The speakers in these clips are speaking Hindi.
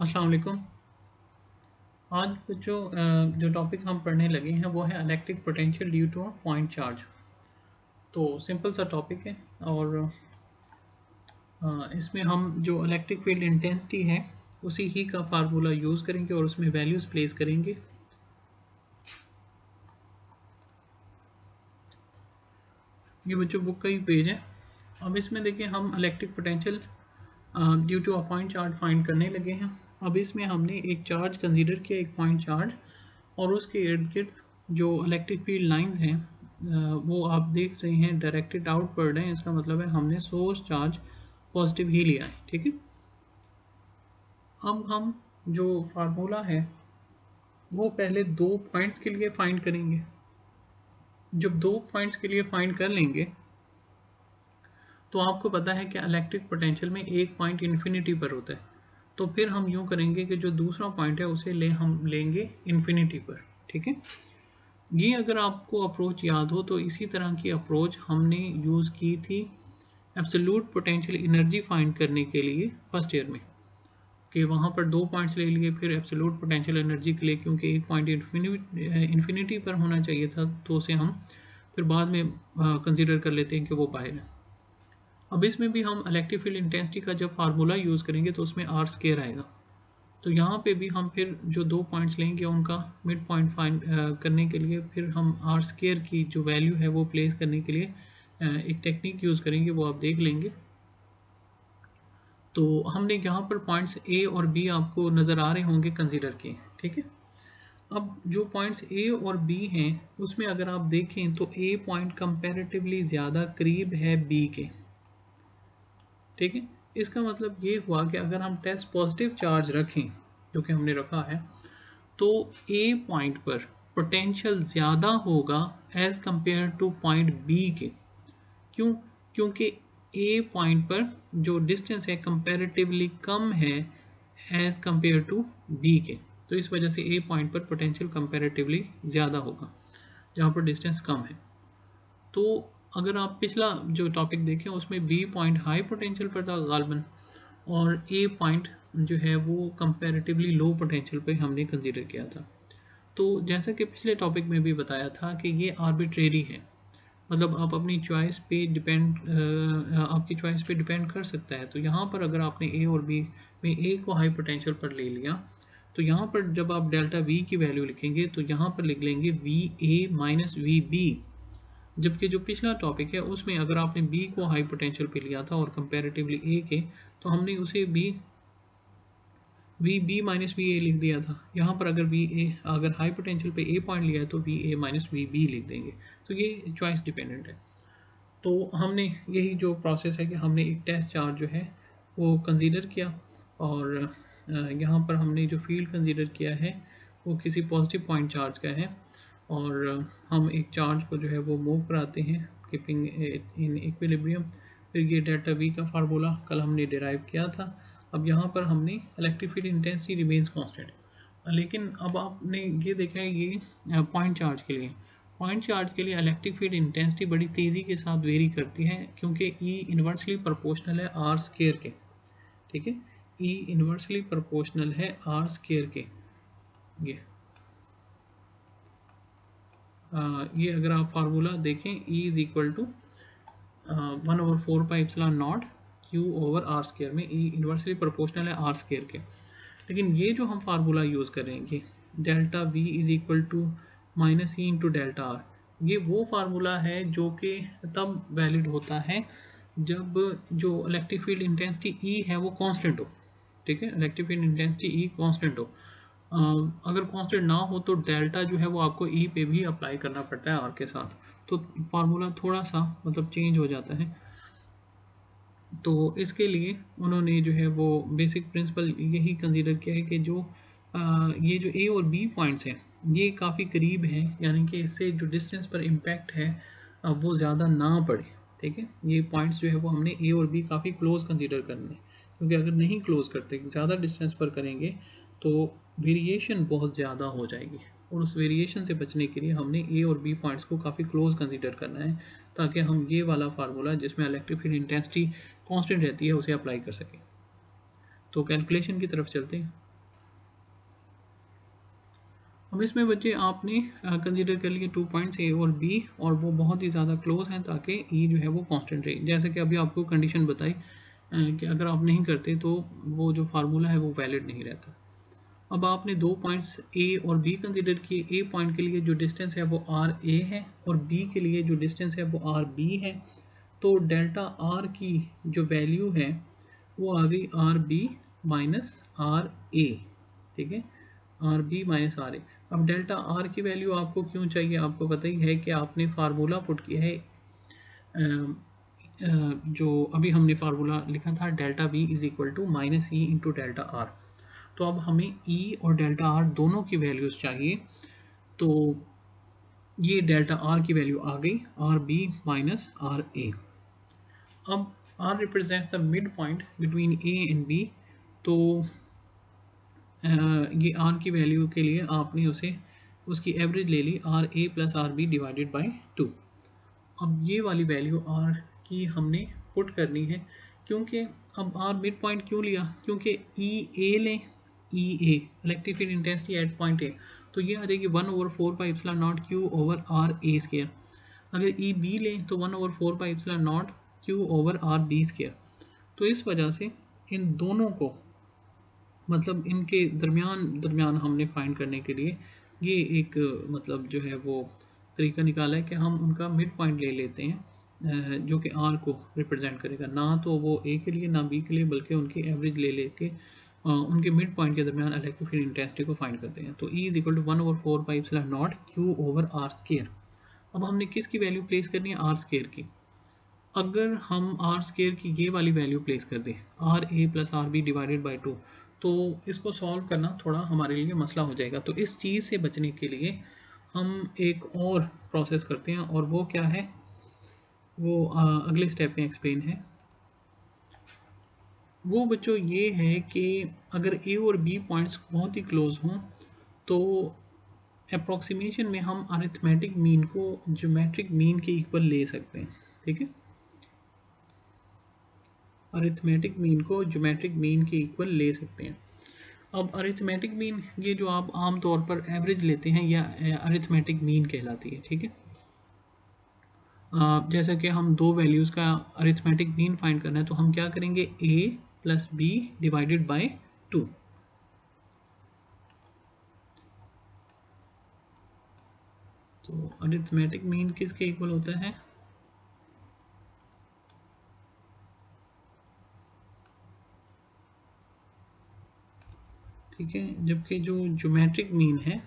अस्सलाम वालेकुम। आज जो टॉपिक हम पढ़ने लगे हैं वो है electric potential due to a point charge. तो सिंपल सा टॉपिक है और इसमें हम जो इलेक्ट्रिक फील्ड इंटेंसिटी है उसी ही का फार्मूला यूज़ करेंगे और उसमें वैल्यूज़ प्लेस करेंगे। ये बच्चों बुक का ही पेज है। अब इसमें देखिए हम electric potential due to a point charge find करने लगे हैं। अब इसमें हमने एक चार्ज कंसीडर किया, एक पॉइंट चार्ज, और उसके इर्द गिर्द जो इलेक्ट्रिक फील्ड लाइंस हैं वो आप देख रहे हैं डायरेक्टेड आउटवर्ड हैं। इसका मतलब है हमने सोर्स चार्ज पॉजिटिव ही लिया है। ठीक है। अब हम जो फार्मूला है वो पहले दो पॉइंट्स के लिए फाइंड करेंगे। जब दो पॉइंट्स के लिए फाइंड कर लेंगे तो आपको पता है कि इलेक्ट्रिक पोटेंशियल में एक पॉइंट इन्फिनिटी पर होता है। तो फिर हम यूँ करेंगे कि जो दूसरा पॉइंट है उसे हम लेंगे इन्फिनिटी पर। ठीक है। ये अगर आपको अप्रोच याद हो तो इसी तरह की अप्रोच हमने यूज़ की थी एब्सोल्यूट पोटेंशियल एनर्जी फाइंड करने के लिए फर्स्ट ईयर में, कि वहाँ पर दो पॉइंट्स ले लिए फिर एब्सोल्यूट पोटेंशियल एनर्जी के लिए, क्योंकि एक पॉइंट इन्फिनिटी पर होना चाहिए था तो उसे हम फिर बाद में कंसिडर कर लेते हैं कि वो बाहर है। अब इसमें भी हम इलेक्ट्रिक फील्ड इंटेंसिटी का जब फार्मूला यूज़ करेंगे तो उसमें आर स्क्वायर आएगा। तो यहाँ पे भी हम फिर जो दो पॉइंट्स लेंगे उनका मिड पॉइंट फाइंड करने के लिए फिर हम आर स्क्वायर की जो वैल्यू है वो प्लेस करने के लिए एक टेक्निक यूज़ करेंगे, वो आप देख लेंगे। तो हमने यहाँ पर पॉइंट्स ए और बी आपको नज़र आ रहे होंगे कंसीडर किए। ठीक है। अब जो पॉइंट्स ए और बी हैं उसमें अगर आप देखें तो ए पॉइंट कंपैरेटिवली ज़्यादा करीब है बी के। ठीक है। इसका मतलब ये हुआ कि अगर हम टेस्ट पॉजिटिव चार्ज रखें, जो कि हमने रखा है, तो ए पॉइंट पर पोटेंशियल ज़्यादा होगा as compare to point B के। क्यों? क्योंकि ए पॉइंट पर जो डिस्टेंस है कंपैरेटिवली कम है एज़ कंपेयर टू बी के। तो इस वजह से ए पॉइंट पर पोटेंशियल कंपैरेटिवली ज़्यादा होगा जहाँ पर डिस्टेंस कम है। तो अगर आप पिछला जो टॉपिक देखें उसमें बी पॉइंट हाई पोटेंशियल पर था गालबन, और ए पॉइंट जो है वो कंपैरेटिवली लो पोटेंशियल पे हमने कंसीडर किया था। तो जैसा कि पिछले टॉपिक में भी बताया था कि ये आर्बिट्रेरी है, मतलब आप अपनी चॉइस पे डिपेंड आपकी चॉइस पे डिपेंड कर सकता है। तो यहाँ पर अगर आपने ए और बी में ए को हाई पोटेंशियल पर ले लिया तो यहाँ पर जब आप डेल्टा वी की वैल्यू लिखेंगे तो यहाँ पर लिख लेंगे V A minus V B. जबकि जो पिछला टॉपिक है उसमें अगर आपने बी को हाई पोटेंशियल पे लिया था और कंपैरेटिवली ए के, तो हमने उसे V B minus V A लिख दिया था। यहाँ पर अगर हाई पोटेंशियल पे ए पॉइंट लिया है तो V A minus V B लिख देंगे। तो ये चॉइस डिपेंडेंट है। तो हमने यही जो प्रोसेस है कि हमने एक टेस्ट चार्ज जो है वो कंसीडर किया, और यहाँ पर हमने जो फील्ड कंसीडर किया है वो किसी पॉजिटिव पॉइंट चार्ज का है, और हम एक चार्ज को जो है वो मूव कराते हैं कीपिंग इन इक्विलिब्रियम। फिर ये डेल्टा वी का फार्मूला कल हमने डिराइव किया था। अब यहाँ पर हमने electric field intensity remains constant, लेकिन अब आपने ये देखा है ये पॉइंट चार्ज के लिए, पॉइंट चार्ज के लिए इलेक्ट्रिक फील्ड इंटेंसिटी बड़ी तेज़ी के साथ वेरी करती है क्योंकि ई इन्वर्सली प्रोपोर्शनल है आर स्क्वायर के। ठीक है। ई इन्वर्सली प्रोपोर्शनल है आर स्क्वायर के। ये अगर आप फार्मूला देखें E is equal to 1/4πε0 Q over R square में ई इन्वर्सली प्रोपोर्शनल है आर स्क्वायर के। लेकिन ये जो हम फार्मूला यूज़ करेंगे delta V is equal to minus E into delta R, ये वो फार्मूला है जो कि तब वैलिड होता है जब जो इलेक्ट्रिक फील्ड इंटेंसिटी ई है वो कांस्टेंट हो। ठीक है। इलेक्ट्रिक फील्ड इंटेंसिटी ई कांस्टेंट हो। अगर कांस्टेंट ना हो तो डेल्टा जो है वो आपको ई पे भी अप्लाई करना पड़ता है आर के साथ, तो फार्मूला थोड़ा सा मतलब चेंज हो जाता है। तो इसके लिए उन्होंने जो है वो बेसिक प्रिंसिपल यही कंसीडर किया है कि ये जो ए और बी पॉइंट्स हैं ये काफ़ी करीब हैं, यानी कि इससे जो डिस्टेंस पर इम्पैक्ट है वो ज़्यादा ना पड़े। ठीक है। ये पॉइंट्स जो है वो हमने ए और बी काफ़ी क्लोज कंसीडर करने, क्योंकि अगर नहीं क्लोज करते ज़्यादा डिस्टेंस पर करेंगे तो वेरिएशन बहुत ज़्यादा हो जाएगी, और उस वेरिएशन से बचने के लिए हमने ए और बी पॉइंट्स को काफ़ी क्लोज कंसीडर करना है ताकि हम ये वाला फार्मूला जिसमें इलेक्ट्रिक फील्ड इंटेंसिटी कांस्टेंट रहती है उसे अप्लाई कर सकें। तो कैलकुलेशन की तरफ चलते हैं। अब इसमें बच्चे आपने कंसीडर कर लिए 2 पॉइंट्स ए और बी, और वो बहुत ही ज़्यादा क्लोज हैं ताकि ई जो है वो कांस्टेंट रहे। जैसे कि अभी आपको कंडीशन बताई कि अगर आप नहीं करते तो वो जो फार्मूला है वो वैलिड नहीं रहता। अब आपने 2 पॉइंट्स ए और बी कंसीडर किए। ए पॉइंट के लिए जो डिस्टेंस है वो आर ए है और बी के लिए जो डिस्टेंस है वो आर बी है। तो डेल्टा आर की जो वैल्यू है वो आ गई आर बी माइनस आर ए। ठीक है, are B minus R A. अब डेल्टा आर की वैल्यू आपको क्यों चाहिए, आपको पता ही है कि आपने फार्मूला पुट किया है, जो अभी हमने फार्मूला लिखा था delta B is equal to minus E into delta R. तो अब हमें ई और डेल्टा आर दोनों की वैल्यूज़ चाहिए। तो ये डेल्टा आर की वैल्यू आ गई R B minus R A. अब R represents the mid point between A and B. तो ये आर की वैल्यू के लिए आपने उसे उसकी एवरेज ले ली R A plus R B divided by 2। अब ये वाली वैल्यू आर की हमने पुट करनी है, क्योंकि अब आर मिड पॉइंट क्यों लिया, क्योंकि ई ए लें, E A electric field intensity at point A, तो ये आ जाएगी 1/4πε0 Q over R A square. अगर ई बी लें तो 1/4πε0 Q over R B square. तो इस वजह से इन दोनों को, मतलब इनके दरमियान हमने फाइंड करने के लिए ये एक मतलब जो है वो तरीका निकाला है कि हम उनका मिड पॉइंट ले लेते हैं, जो कि आर को रिप्रेजेंट करेगा, ना तो वो ए के लिए ना बी के लिए, बल्कि उनकी एवरेज ले लेके उनके मिड पॉइंट के दरमियान इलेक्ट्रिक फील्ड इंटेंसिटी को फाइंड करते हैं। तो E is equal to 1/4πε0 Q over R square. अब हमने किसकी वैल्यू प्लेस करनी है, आर स्केयर की। अगर हम आर स्केयर की ये वाली वैल्यू प्लेस कर दें R A plus R B divided by 2, तो इसको सॉल्व करना थोड़ा हमारे लिए मसला हो जाएगा। तो इस चीज़ से बचने के लिए हम एक और प्रोसेस करते हैं, और वो क्या है, वो अगले स्टेप में एक्सप्लेन है। वो बच्चों ये है कि अगर ए और बी पॉइंट्स बहुत ही क्लोज हों तो अप्रॉक्सीमेशन में हम अरिथमेटिक मीन को ज्योमेट्रिक मीन के इक्वल ले सकते हैं। ठीक है, अरिथमेटिक मीन को ज्योमेट्रिक मीन के इक्वल ले सकते हैं। अब अरिथमेटिक मीन ये जो आप आम तौर पर एवरेज लेते हैं या अरिथमेटिक मीन कहलाती है। ठीक है, जैसा कि हम दो वैल्यूज़ का अरिथमेटिक मीन फाइंड करना है तो हम क्या करेंगे, a plus B divided by 2। तो अरिथमेटिक मीन किसके इक्वल होता है, ठीक है, जबकि जो ज्योमेट्रिक मीन है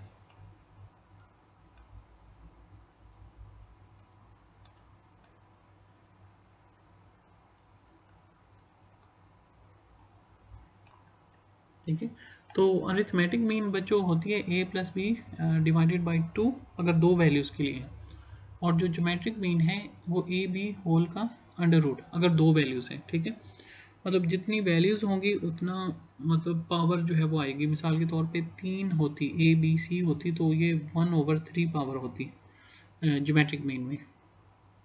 ठीक है, तो अरिथमेटिक मीन बच्चों होती है a plus B divided by 2 अगर दो वैल्यूज़ के लिए है, और जो ज्योमेट्रिक मीन है वो ए बी होल का अंडर रूट अगर दो वैल्यूज़ हैं। ठीक है, मतलब जितनी वैल्यूज़ होंगी उतना मतलब पावर जो है वो आएगी। मिसाल के तौर पे 3 होती, ए बी सी होती, तो ये 1/3 पावर होती ज्योमेट्रिक मीन में।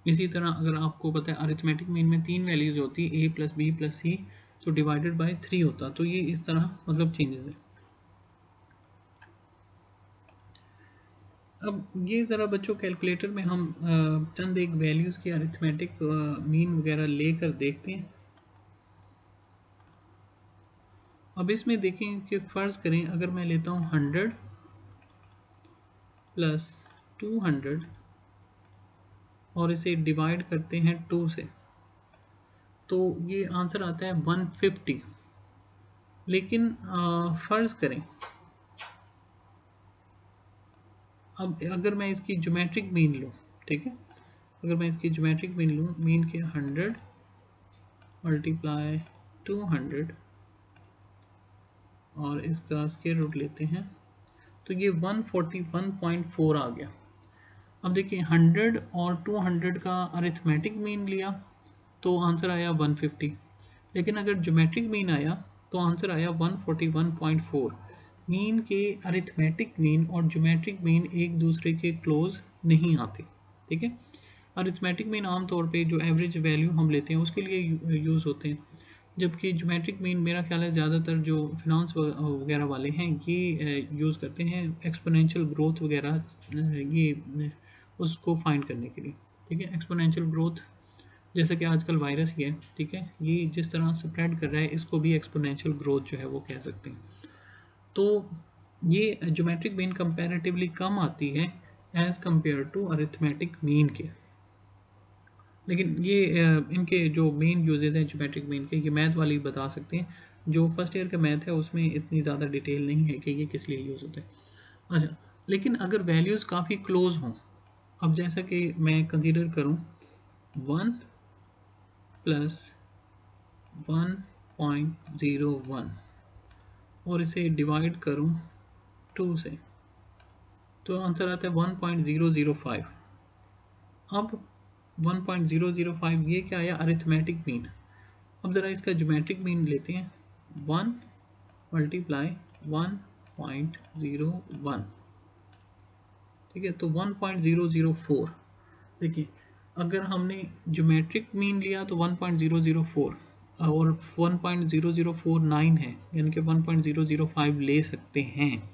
इसी तरह अगर आपको पता है अरिथमेटिक मीन में 3 वैल्यूज़ होती, ए प्लस बी प्लस सी, तो डिवाइडेड बाय 3 होता। तो ये इस तरह मतलब चेंजेस है। अब ये ज़रा बच्चों कैलकुलेटर में हम चंद एक वैल्यूज़ की अरिथमेटिक मीन वगैरह लेकर देखते हैं। अब इसमें देखें कि फ़र्ज़ करें अगर मैं लेता हूँ 100 प्लस 200 और इसे डिवाइड करते हैं 2 से, तो ये आंसर आता है 150। लेकिन फ़र्ज़ करें अब अगर मैं इसकी ज्योमेट्रिक मीन लूँ, ठीक है, अगर मैं इसकी ज्योमेट्रिक मीन लूँ, मीन के 100 मल्टीप्लाई 200 और इसका स्क्वायर रूट लेते हैं, तो ये 141.4 आ गया। अब देखिए 100 और 200 का अरिथमेटिक मीन लिया तो आंसर आया 150, लेकिन अगर ज्योमेट्रिक मीन आया तो आंसर आया 141.4। मीन के अरिथमेटिक मीन और ज्योमेट्रिक मीन एक दूसरे के क्लोज नहीं आते। ठीक है, अरिथमेटिक मीन आमतौर पे जो एवरेज वैल्यू हम लेते हैं उसके लिए यूज़ होते हैं, जबकि ज्योमेट्रिक मीन मेरा ख्याल है ज़्यादातर जो फिनांस वगैरह वाले हैं ये यूज़ करते हैं एक्सपोनेंशियल ग्रोथ वगैरह ये उसको फाइंड करने के लिए। ठीक है, एक्सपोनेंशियल ग्रोथ जैसे कि आजकल वायरस ही है, ठीक है, ये जिस तरह स्प्रेड कर रहा है इसको भी एक्सपोनेंशियल ग्रोथ जो है वो कह सकते हैं। तो ये ज्योमेट्रिक मीन कंपैरेटिवली कम आती है as compare to arithmetic mean के। लेकिन ये इनके जो मेन यूजेस हैं ज्योमेट्रिक मीन के, ये मैथ वाली बता सकते हैं। जो फर्स्ट ईयर का मैथ है उसमें इतनी ज़्यादा डिटेल नहीं है कि ये किस लिए यूज़ होता है। अच्छा, लेकिन अगर वैल्यूज़ काफ़ी क्लोज हों, अब जैसा कि मैं कंसीडर करूं 1 प्लस 1.01 और इसे डिवाइड करूं 2 से, तो आंसर आता है 1.005। अब 1.005 ये क्या आया, अरिथमेटिक मीन। अब ज़रा इसका ज्योमेट्रिक मीन लेते हैं, 1 मल्टीप्लाई 1.01, ठीक है, तो 1.004। देखिए, अगर हमने ज्योमेट्रिक मीन लिया तो 1.004 और 1.0049 है, यानी कि 1.005 ले सकते हैं,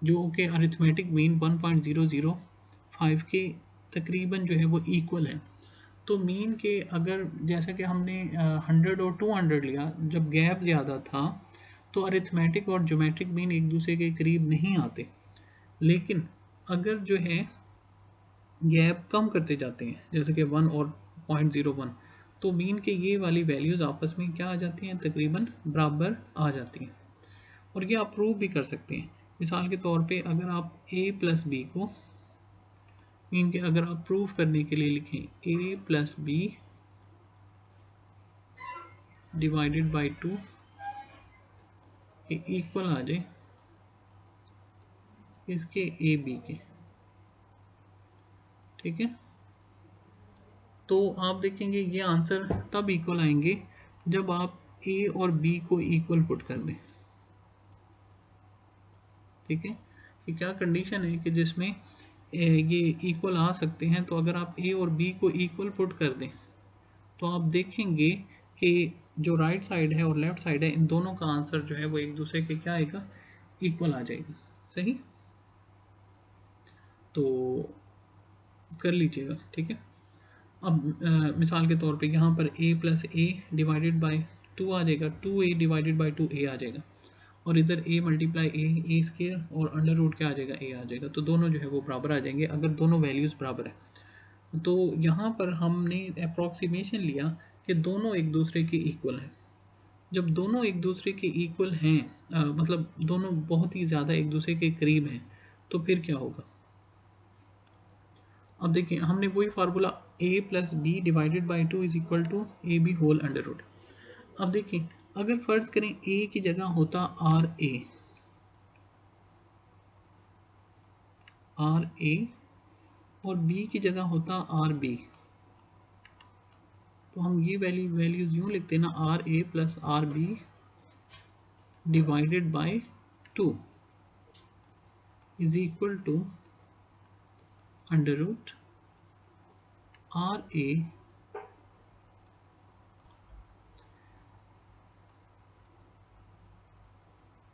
जो कि अरिथमेटिक मीन 1.005 के तकरीबन जो है वो इक्वल है। तो मीन के अगर जैसा कि हमने 100 और 200 लिया, जब गैप ज़्यादा था तो अरिथमेटिक और ज्योमेट्रिक मीन एक दूसरे के करीब नहीं आते। लेकिन अगर जो है गैप कम करते जाते हैं, जैसे कि 1 और 0.01, तो मीन के ये वाली वैल्यूज़ आपस में क्या आ जाती हैं, तकरीबन बराबर आ जाती हैं। और ये आप प्रूव भी कर सकते हैं। मिसाल के तौर पे अगर आप a प्लस बी को मीन के अगर आप प्रूव करने के लिए लिखें a plus B divided by 2 ये इक्वल आ जाए इसके ए बी के, ठीक है, तो आप देखेंगे ये आंसर तब इक्वल आएंगे जब आप ए और बी को इक्वल पुट कर दें। ठीक है, कि क्या कंडीशन है कि जिसमें ये इक्वल आ सकते हैं, तो अगर आप ए और बी को इक्वल पुट कर दें तो आप देखेंगे कि जो राइट साइड है और लेफ्ट साइड है इन दोनों का आंसर जो है वो एक दूसरे के क्या आएगा, इक्वल आ जाएगा। सही, तो कर लीजिएगा। ठीक है, अब मिसाल के तौर पे यहाँ पर a plus A divided by 2 आ जाएगा, 2a डिवाइडेड बाई 2a आ जाएगा, और इधर a मल्टीप्लाई ए स्केयर और अंडर रूट क्या आ जाएगा, a आ जाएगा। तो दोनों जो है वो बराबर आ जाएंगे अगर दोनों वैल्यूज़ बराबर है। तो यहाँ पर हमने अप्रॉक्सीमेशन लिया कि दोनों एक दूसरे के इक्वल हैं। जब दोनों एक दूसरे के इक्वल हैं, मतलब दोनों बहुत ही ज़्यादा एक दूसरे के करीब हैं, तो फिर क्या होगा। अब देखिए, हमने वही formula a plus B divided by 2 is equal to A B whole under root. अब देखिए, अगर फर्ज करें a की जगह होता आर ए और b की जगह होता आर बी, तो हम ये वैल्यूज यूँ लिखते हैं ना, R A plus R B divided by 2 is equal to under root R A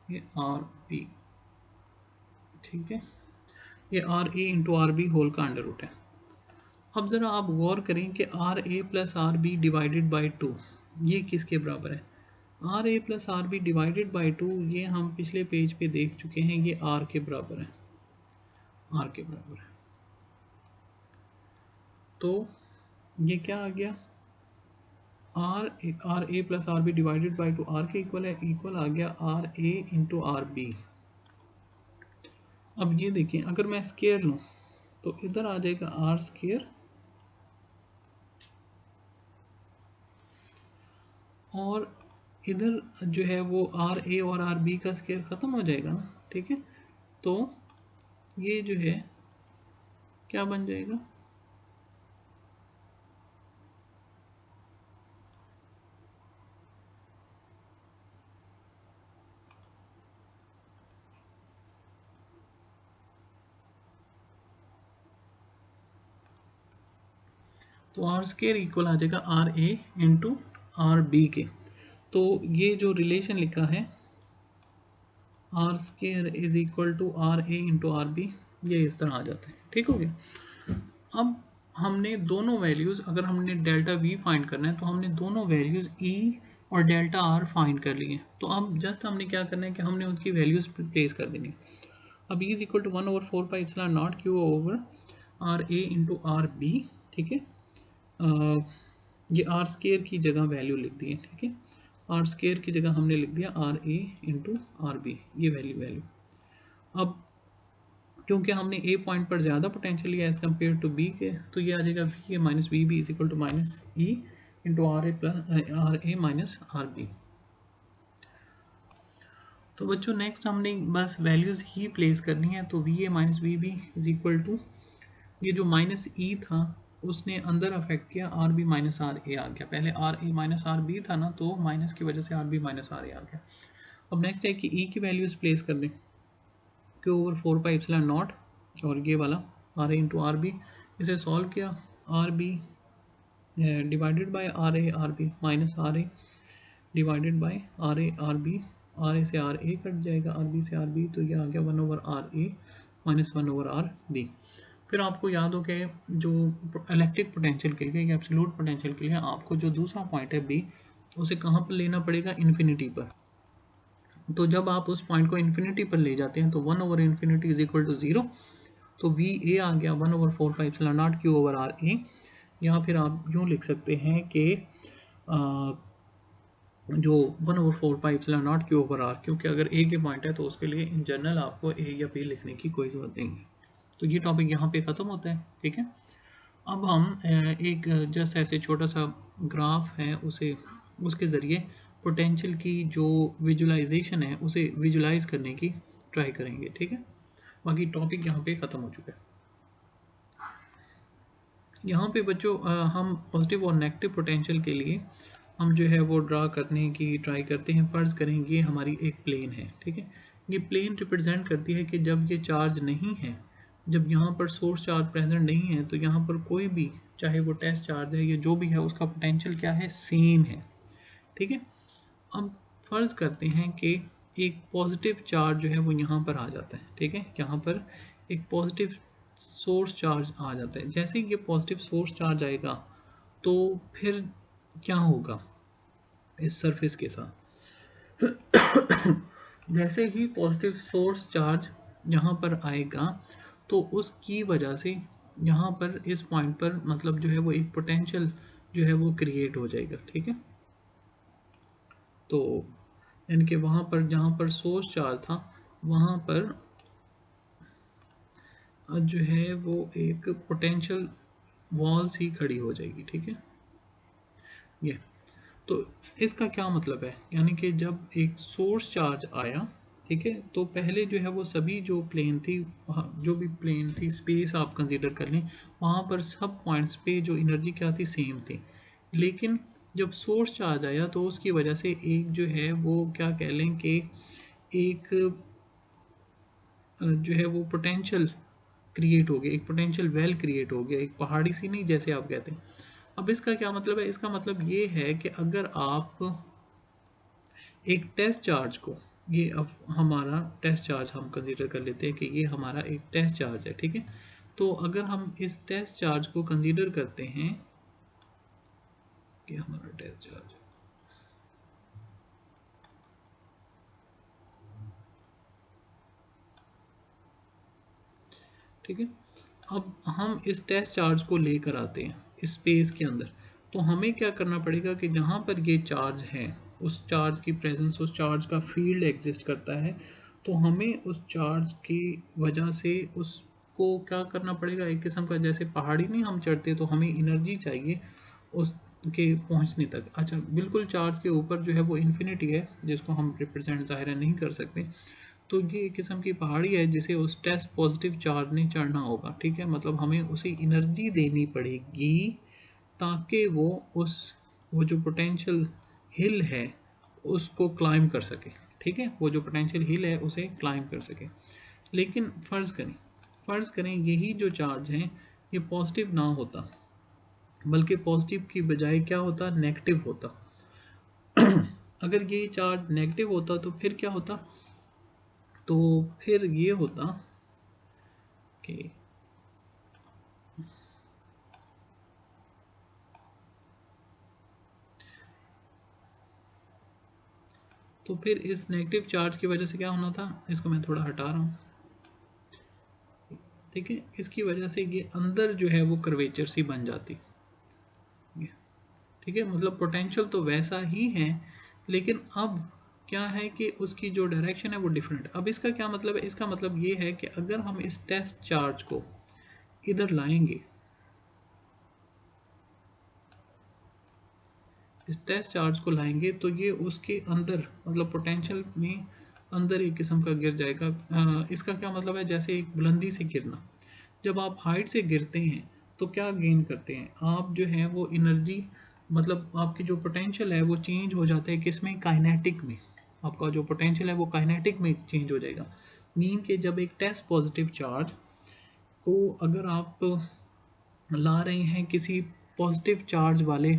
ये आर बी। ठीक है, ये R A into R B whole का अंडर रूट है। अब ज़रा आप गौर करें कि R A plus R B divided by 2 ये किसके बराबर है। R A plus R B divided by 2 ये हम पिछले पेज पे देख चुके हैं, ये आर के बराबर है, आर के बराबर है। तो ये क्या आ गया, R A plus R B divided by 2 R के इक्वल है, इक्वल आ गया R A into R B. अब ये देखिए, अगर मैं स्केयर लूँ तो इधर आ जाएगा आर स्केयर, और इधर जो है वो आर ए और आर बी का स्केयर ख़त्म हो जाएगा ना। ठीक है, तो ये जो है क्या बन जाएगा, तो आर स्केयर इक्वल आ जाएगा R A into R B के। तो ये जो रिलेशन लिखा है R square is equal to R A into R B, ये इस तरह आ जाता है। ठीक हो गया। अब हमने दोनों वैल्यूज़, अगर हमने डेल्टा वी फाइंड करना है तो हमने दोनों वैल्यूज़ ई और डेल्टा आर फाइंड कर लिए। तो अब जस्ट हमने क्या करना है कि हमने उनकी वैल्यूज़ प्लेस कर देनी। अब E is equal to 1/4 pi epsilon naught Q over R A into R B. ठीक है, ये आर स्केयर की जगह वैल्यू लिख दी है। ठीक है, आर स्केयर की जगह हमने लिख दिया R A into R B, ये वैल्यू। अब क्योंकि हमने ए पॉइंट पर ज़्यादा पोटेंशियल लिया एज कम्पेयर टू बी के, तो ये आ जाएगा V A minus V B is equal to minus E into R A plus R A minus R B. तो बच्चों नेक्स्ट हमने बस वैल्यूज़ ही प्लेस करनी है। तो V A minus V B is equal to, ये जो माइनस ई था उसने अंदर अफेक्ट किया, R B minus R A आ गया। पहले R A minus R B था ना, तो माइनस की वजह से R B minus R A आ गया। अब नेक्स्ट है कि ई की वैल्यूज़ प्लेस कर दें, Q over 4 pi epsilon naught और ये वाला R A into R B, इसे सॉल्व किया, R B divided by R B minus R A divided by R B, R A से आर ए कट जाएगा, आर बी से आर बी, तो ये आ गया 1 over R A minus 1 over R B. फिर आपको याद हो कि जो इलेक्ट्रिक पोटेंशियल के लिए या एब्सोल्यूट पोटेंशियल के लिए आपको जो दूसरा पॉइंट है बी, उसे कहाँ पर लेना पड़ेगा, इन्फिनिटी पर। तो जब आप उस पॉइंट को इन्फिनिटी पर ले जाते हैं तो 1 over infinity is equal to 0। तो वी ए आ गया 1 over 4 pi epsilon naught Q over R A. या फिर आप यूँ लिख सकते हैं कि जो 1 over 4 pi epsilon naught Q over R, क्योंकि अगर ए के पॉइंट है तो उसके लिए इन जनरल आपको ए या बी लिखने की कोई ज़रूरत नहीं है। तो ये टॉपिक यहाँ पे ख़त्म होता है। ठीक है, अब हम एक जस्ट ऐसे छोटा सा ग्राफ है, उसके ज़रिए पोटेंशियल की जो विजुलाइजेशन है उसे विजुलाइज करने की ट्राई करेंगे। ठीक है, बाकी टॉपिक यहाँ पे ख़त्म हो चुका है। यहाँ पे बच्चों हम पॉजिटिव और नेगेटिव पोटेंशियल के लिए हम जो है वो ड्रा करने की ट्राई करते हैं। फ़र्ज़ करें ये हमारी एक प्लेन है। ठीक है, ये प्लेन रिप्रेजेंट करती है कि जब ये चार्ज नहीं है, जब यहाँ पर सोर्स चार्ज प्रेजेंट नहीं है, तो यहाँ पर कोई भी, चाहे वो टेस्ट चार्ज है या जो भी है, उसका पोटेंशियल क्या है, सेम है। ठीक है, अब फ़र्ज़ करते हैं कि एक पॉजिटिव चार्ज जो है वो यहाँ पर आ जाता है। ठीक है, यहाँ पर एक पॉजिटिव सोर्स चार्ज आ जाता है। जैसे ही ये पॉजिटिव सोर्स चार्ज आएगा तो फिर क्या होगा इस सरफेस के साथ। जैसे ही पॉजिटिव सोर्स चार्ज यहाँ पर आएगा तो उसकी वजह से यहाँ पर इस पॉइंट पर मतलब जो है वो एक पोटेंशियल जो है वो क्रिएट हो जाएगा। ठीक है, तो यानी कि वहाँ पर जहाँ पर सोर्स चार्ज था वहाँ पर जो है वो एक पोटेंशियल वॉल सी खड़ी हो जाएगी। ठीक है, ये तो इसका क्या मतलब है, यानी कि जब एक सोर्स चार्ज आया, ठीक है, तो पहले जो है वो सभी जो प्लेन थी, जो भी प्लेन थी, स्पेस आप कंसीडर कर लें, वहाँ पर सब पॉइंट्स पे जो एनर्जी क्या थी, सेम थी। लेकिन जब सोर्स चार्ज आया तो उसकी वजह से एक जो है वो क्या कह लें कि एक जो है वो पोटेंशियल क्रिएट हो गया, एक पोटेंशियल वेल क्रिएट हो गया, एक पहाड़ी सी नहीं जैसे आप कहते हैं। अब इसका क्या मतलब है, इसका मतलब ये है कि अगर आप एक टेस्ट चार्ज को, ये अब हमारा टेस्ट चार्ज हम कंसीडर कर लेते हैं कि ये हमारा एक टेस्ट चार्ज है। ठीक है, तो अगर हम इस टेस्ट चार्ज को कंसीडर करते हैं कि हमारा टेस्ट चार्ज, ठीक है, अब हम इस टेस्ट चार्ज को लेकर आते हैं इस स्पेस के अंदर, तो हमें क्या करना पड़ेगा कि जहाँ पर ये चार्ज है, उस चार्ज की प्रेजेंस, उस चार्ज का फील्ड एग्जिस्ट करता है, तो हमें उस चार्ज की वजह से उसको क्या करना पड़ेगा, एक किस्म का जैसे पहाड़ी नहीं हम चढ़ते तो हमें एनर्जी चाहिए उसके पहुँचने तक। अच्छा, बिल्कुल चार्ज के ऊपर जो है वो इन्फिनिटी है जिसको हम रिप्रेजेंट ज़ाहिर नहीं कर सकते, तो ये एक किस्म की पहाड़ी है जिसे उस टेस्ट पॉजिटिव चार्ज ने चढ़ना होगा। ठीक है, मतलब हमें उसे एनर्जी देनी पड़ेगी ताकि वो जो पोटेंशियल हिल है उसको क्लाइम कर सके। ठीक है, वो जो पोटेंशियल हिल है उसे क्लाइम कर सके। लेकिन फ़र्ज़ करें यही जो चार्ज है ये पॉजिटिव ना होता, बल्कि पॉजिटिव की बजाय क्या होता, नेगेटिव होता। अगर ये चार्ज नेगेटिव होता तो फिर क्या होता, तो फिर ये होता कि तो फिर इस नेगेटिव चार्ज की वजह से क्या होना था, इसको मैं थोड़ा हटा रहा हूँ, ठीक है, इसकी वजह से ये अंदर जो है वो कर्वेचर सी बन जाती, ठीक है, मतलब पोटेंशियल तो वैसा ही है, लेकिन अब क्या है कि उसकी जो डायरेक्शन है वो डिफरेंट। अब इसका क्या मतलब है, इसका मतलब ये है कि अगर हम इस टेस्ट चार्ज को इधर लाएंगे, इस टेस्ट चार्ज को लाएंगे तो ये उसके अंदर मतलब पोटेंशियल में अंदर एक किस्म का गिर जाएगा। इसका क्या मतलब है, जैसे एक बुलंदी से गिरना, जब आप हाइट से गिरते हैं तो क्या गेन करते हैं आप, जो है वो एनर्जी, मतलब आपकी जो पोटेंशियल है वो चेंज हो जाता है किसमें, काइनेटिक में। आपका जो पोटेंशियल है वो काइनेटिक में चेंज हो जाएगा। मीन के जब एक टेस्ट पॉजिटिव चार्ज को अगर आप ला रहे हैं किसी पॉजिटिव चार्ज वाले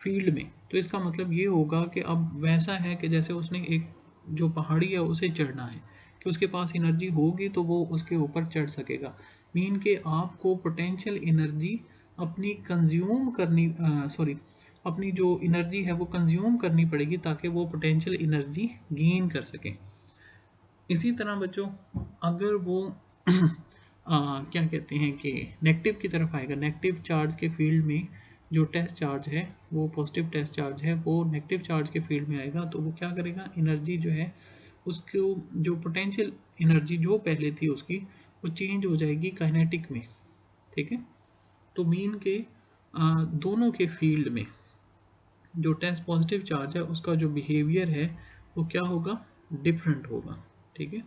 फील्ड में, तो इसका मतलब ये होगा कि अब वैसा है कि जैसे उसने एक जो पहाड़ी है उसे चढ़ना है, कि उसके पास एनर्जी होगी तो वो उसके ऊपर चढ़ सकेगा। मीन के आपको पोटेंशियल एनर्जी अपनी कंज्यूम करनी, सॉरी, अपनी जो एनर्जी है वो कंज्यूम करनी पड़ेगी ताकि वो पोटेंशियल एनर्जी गेन कर सके। इसी तरह बच्चों अगर वो क्या कहते हैं कि नेगेटिव की तरफ आएगा, नेगेटिव चार्ज के फील्ड में जो टेस्ट चार्ज है वो पॉजिटिव टेस्ट चार्ज है, वो नेगेटिव चार्ज के फील्ड में आएगा तो वो क्या करेगा, एनर्जी जो है उसको, जो पोटेंशियल एनर्जी जो पहले थी उसकी, वो चेंज हो जाएगी काइनेटिक में, ठीक है। तो मीन के दोनों के फील्ड में जो टेस्ट पॉजिटिव चार्ज है उसका जो बिहेवियर है वो क्या होगा, डिफरेंट होगा, ठीक है।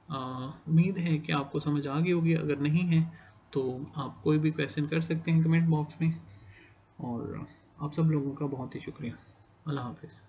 उम्मीद है कि आपको समझ आ गई होगी, अगर नहीं है तो आप कोई भी क्वेश्चन कर सकते हैं कमेंट बॉक्स में। और आप सब लोगों का बहुत ही शुक्रिया। अल्लाह हाफिज़।